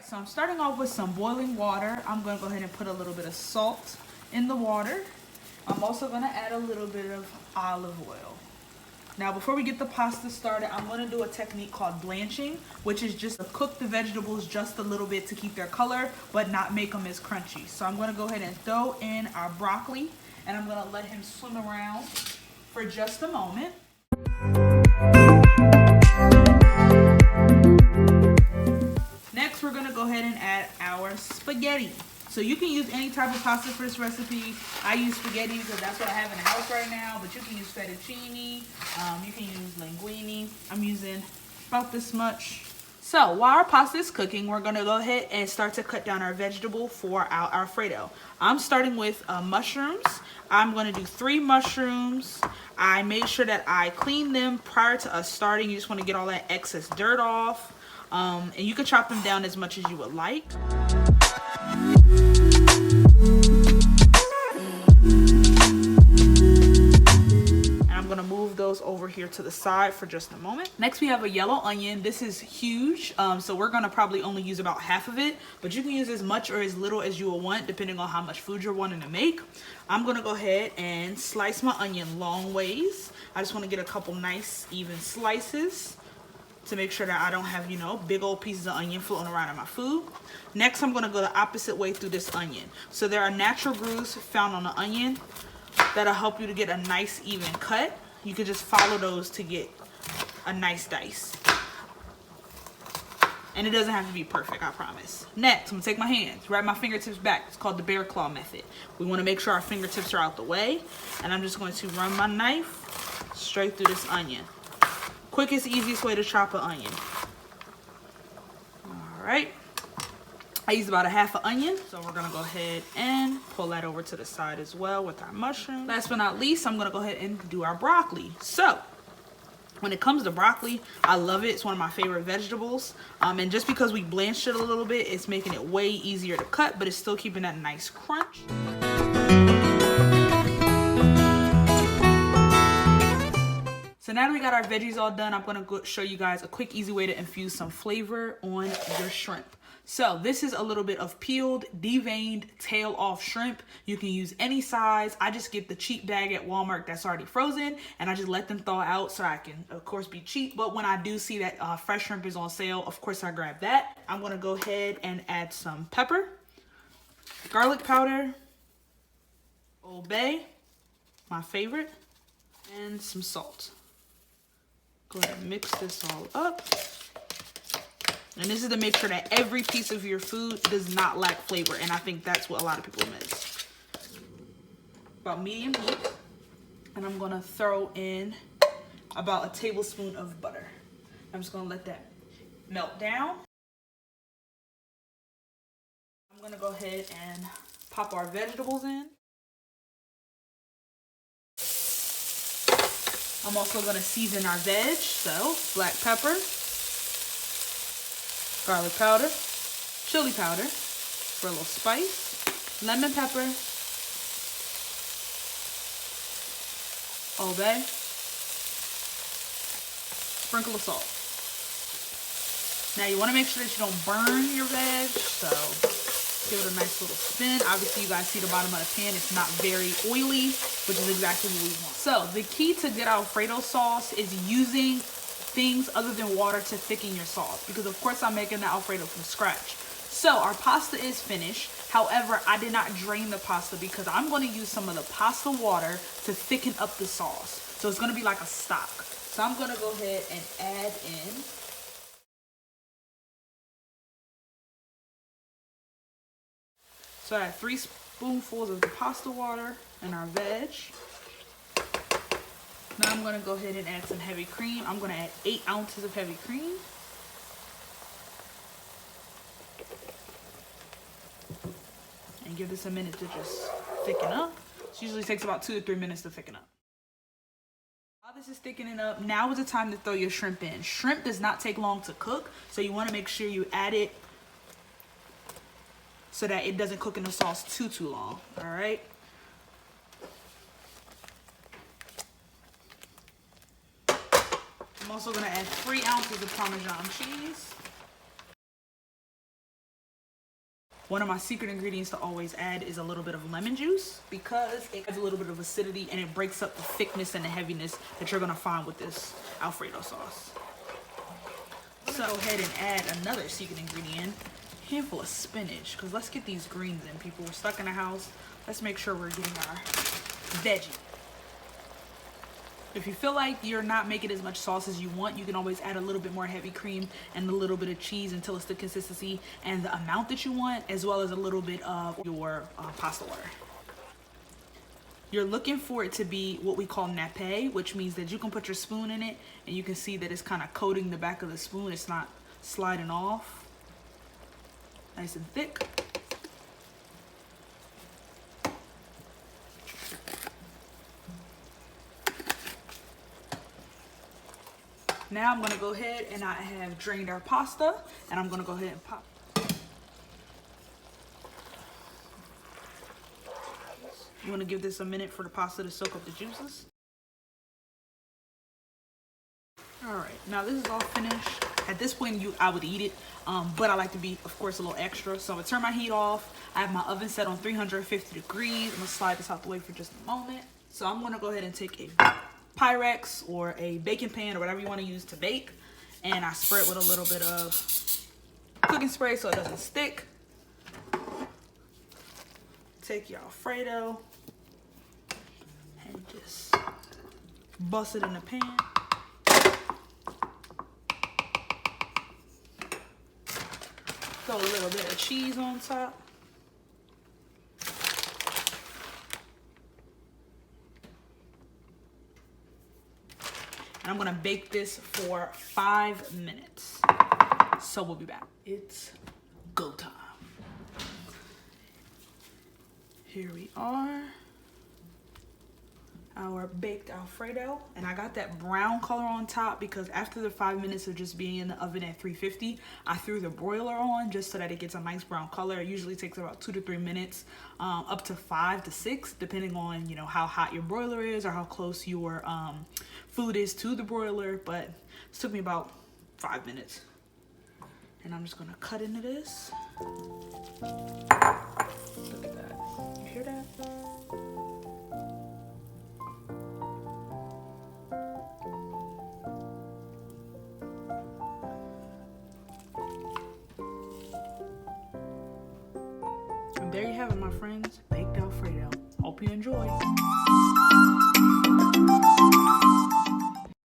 Alright, so I'm starting off with some boiling water. I'm going to go ahead and put a little bit of salt in the water. I'm also going to add a little bit of olive oil. Now before we get the pasta started, I'm going to do a technique called blanching, which is just to cook the vegetables just a little bit to keep their color, but not make them as crunchy. So I'm going to go ahead and throw in our broccoli, and I'm going to let him swim around for just a moment. Next, we're going to go ahead and add our spaghetti. So you can use any type of pasta for this recipe. I use spaghetti because that's what I have in the house right now, but you can use fettuccine, you can use linguine. I'm using about this much. So while our pasta is cooking, we're gonna go ahead and start to cut down our vegetable for our Alfredo. I'm starting with mushrooms. I'm gonna do 3 mushrooms. I made sure that I cleaned them prior to us starting. You just wanna get all that excess dirt off. And you can chop them down as much as you would like. I'm gonna move those over here to the side for just a moment. Next, we have a yellow onion. This is huge, so we're gonna probably only use about half of it, but you can use as much or as little as you will want depending on how much food you're wanting to make. I'm gonna go ahead and slice my onion long ways. I just wanna get a couple nice even slices to make sure that I don't have, you know, big old pieces of onion floating around in my food. Next, I'm gonna go the opposite way through this onion. So there are natural grooves found on the onion that'll help you to get a nice even cut. You can just follow those to get a nice dice. And it doesn't have to be perfect, I promise. Next, I'm gonna take my hands, wrap my fingertips back. It's called the bear claw method. We wanna make sure our fingertips are out the way. And I'm just going to run my knife straight through this onion. Quickest, easiest way to chop an onion. All right. I used about a half an onion, so we're gonna go ahead and pull that over to the side as well with our mushroom. Last but not least, I'm gonna go ahead and do our broccoli. So, when it comes to broccoli, I love it. It's one of my favorite vegetables. And just because we blanched it a little bit, it's making it way easier to cut, but it's still keeping that nice crunch. So now that we got our veggies all done, I'm gonna go show you guys a quick, easy way to infuse some flavor on your shrimp. So this is a little bit of peeled, deveined, tail off shrimp. You can use any size. I just get the cheap bag at Walmart that's already frozen, and I just let them thaw out so I can, of course, be cheap. But when I do see that fresh shrimp is on sale, of course I grab that. I'm gonna go ahead and add some pepper, garlic powder, Old Bay, my favorite, and some salt. Go ahead and mix this all up. And this is to make sure that every piece of your food does not lack flavor. And I think that's what a lot of people miss. About medium heat. And I'm gonna throw in about a tablespoon of butter. I'm just gonna let that melt down. I'm gonna go ahead and pop our vegetables in. I'm also gonna season our veg, so black pepper, garlic powder, chili powder for a little spice, lemon pepper, Old Bay, sprinkle of salt. Now you wanna make sure that you don't burn your veg, so give it a nice little spin. Obviously, you guys see the bottom of the pan. It's not very oily, which is exactly what we want. So the key to good Alfredo sauce is using things other than water to thicken your sauce, because of course I'm making the Alfredo from scratch. So our pasta is finished. However, I did not drain the pasta because I'm going to use some of the pasta water to thicken up the sauce. So it's going to be like a stock. So I'm going to go ahead and add in So I have 3 spoonfuls of the pasta water and our veg. Now I'm gonna go ahead and add some heavy cream. I'm gonna add 8 ounces of heavy cream. And give this a minute to just thicken up. This usually takes about 2 to 3 minutes to thicken up. While this is thickening up, now is the time to throw your shrimp in. Shrimp does not take long to cook, so you wanna make sure you add it so that it doesn't cook in the sauce too long, all right? I'm also gonna add 3 ounces of Parmesan cheese. One of my secret ingredients to always add is a little bit of lemon juice because it adds a little bit of acidity and it breaks up the thickness and the heaviness that you're gonna find with this Alfredo sauce. So go ahead and add another secret ingredient, a handful of spinach, because let's get these greens in, people. We're stuck in the house. Let's make sure we're getting our veggie. If you feel like you're not making as much sauce as you want, you can always add a little bit more heavy cream and a little bit of cheese until it's the consistency and the amount that you want, as well as a little bit of your pasta water. You're looking for it to be what we call nappe, which means that you can put your spoon in it and you can see that it's kind of coating the back of the spoon. It's not sliding off. Nice and thick. Now I'm gonna go ahead and I have drained our pasta and I'm gonna go ahead and pop. You wanna give this a minute for the pasta to soak up the juices. All right, now this is all finished. At this point, I would eat it, but I like to be, of course, a little extra. So I'm gonna turn my heat off. I have my oven set on 350 degrees. I'm gonna slide this out the way for just a moment. So I'm gonna go ahead and take a Pyrex or a baking pan or whatever you want to use to bake, and I spray it with a little bit of cooking spray so it doesn't stick. Take your Alfredo and just bust it in the pan. Throw a little bit of cheese on top. And I'm gonna bake this for 5 minutes. So we'll be back. It's go time. Here we are. Our baked Alfredo. And I got that brown color on top because after the 5 minutes of just being in the oven at 350, I threw the broiler on just so that it gets a nice brown color. It usually takes about 2 to 3 minutes, up to 5 to 6, depending on, you know, how hot your broiler is or how close your food is to the broiler. But it took me about 5 minutes. And I'm just gonna cut into this. Look at that. You hear that? And there you have it, my friends. Baked Alfredo. Hope you enjoy.